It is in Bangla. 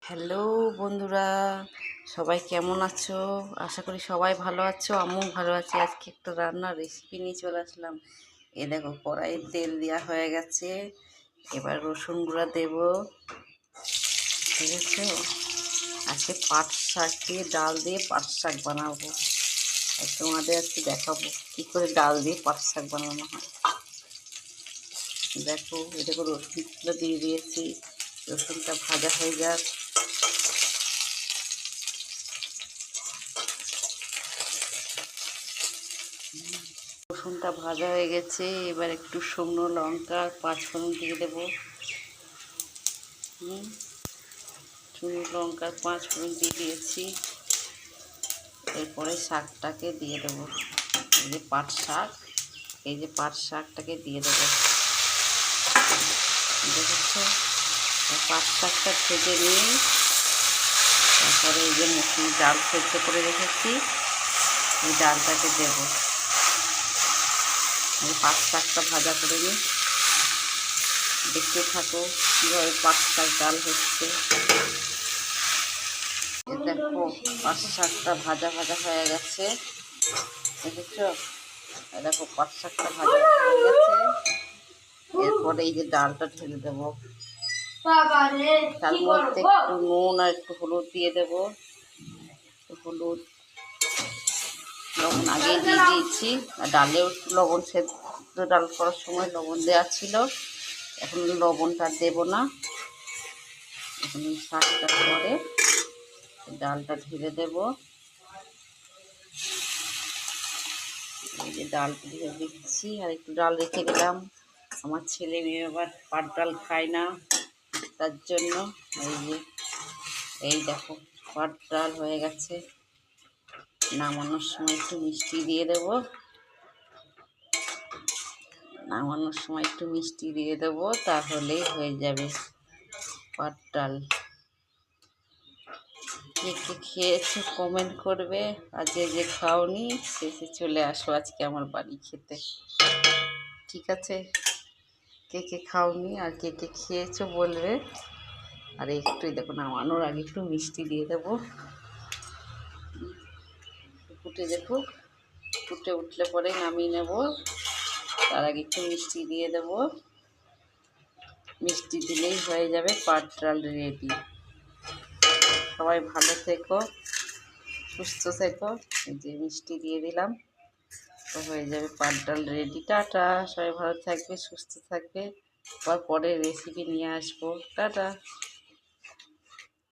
হ্যালো বন্ধুরা, সবাই কেমন আছো? আশা করি সবাই ভালো আছো, আমিও ভালো আছি। আজকে একটা রান্নার রেসিপি নিয়ে চলে আসলাম। এ দেখো, কড়াইয়ে তেল দেওয়া হয়ে গেছে। এবার রসুন গুঁড়া দেবো, ঠিক আছে? আজকে পাট শাক দিয়ে, ডাল দিয়ে পাট শাক বানাবো। আর তোমাদের আজকে দেখাবো কী করে ডাল দিয়ে পাট শাক বানানো হয়। দেখো, দেখো রসুনগুলো দিয়ে দিয়েছি। রসুনটা ভাজা হয়ে যাক। রসুনটা ভাজা হয়ে গেছে। এবার একটু শুকনো লঙ্কা আর পাঁচফোড়ন দিয়ে দেবো। শুকনো লঙ্কা আর পাঁচফোড়ন দিয়ে দিয়েছি। এরপরে শাকটাকে দিয়ে দেবো। এই যে পাট শাক, এই যে পাট শাকটাকে দিয়ে দেবো। দেখেছো, পাট শাকটা ভেজে নিয়ে তারপরে এই যে মুসুর ডাল সেদ্ধ করে রেখেছি, এই ডালটাকে দেবো। এই পাট শাকটা ভাজা করে নিই, দেখতে থাকো কীভাবে পাট শাক ডাল হচ্ছে। দেখো, পাট শাকটা ভাজা ভাজা হয়ে গেছে, দেখেছো? দেখো, পাট শাকটা ভাজা হয়ে গেছে। এরপরে এই যে ডালটা ঢেলে দেবো। তার মধ্যে একটু নুন আর একটু হলুদ দিয়ে দেবো। হলুদ লবণ আগেই দিয়ে দিয়েছি, আর ডালেও একটু লবণ, সেদ্ধ ডাল করার সময় লবণ দেওয়া ছিল। এখন লবণটা দেবো না, এখন শাকটা পরে ডালটা ঢেলে দেবো। এই যে ডাল ঢেলে দিচ্ছি, আর একটু ডাল রেখে দিলাম। আমার ছেলে মেয়ে আবার পাট ডাল খায় না, তার জন্য। এই যে, এই দেখো, পাট ডাল হয়ে গেছে। নামানোর সময় একটু মিষ্টি দিয়ে দেবো। নামানোর সময় একটু মিষ্টি দিয়ে দেবো, তাহলেই হয়ে যাবে পাট ডাল। কে কে খেয়েছো কমেন্ট করবে, আর যে খাওনি শেষে চলে আসো আজকে আমার বাড়ি খেতে, ঠিক আছে? কে কে খাওনি আর কে কে খেয়েছো বলবে। আর একটু দেখো, নামানোর আগে একটু মিষ্টি দিয়ে দেবো। ফুটে দেখো, ফুটে উঠলে পরে নামিয়ে নেব। তার আগে একটু মিষ্টি দিয়ে দেবো। মিষ্টি দিলেই হয়ে যাবে পাট ডাল রেডি। সবাই ভালো থেকো, সুস্থ থেকো। এই যে মিষ্টি দিয়ে দিলাম, তো হয়ে যাবে পাট ডাল রেডি। টাটা, সবাই ভালো থাকবে, সুস্থ থাকবে। আবার পরে রেসিপি নিয়ে আসবো। টাটা।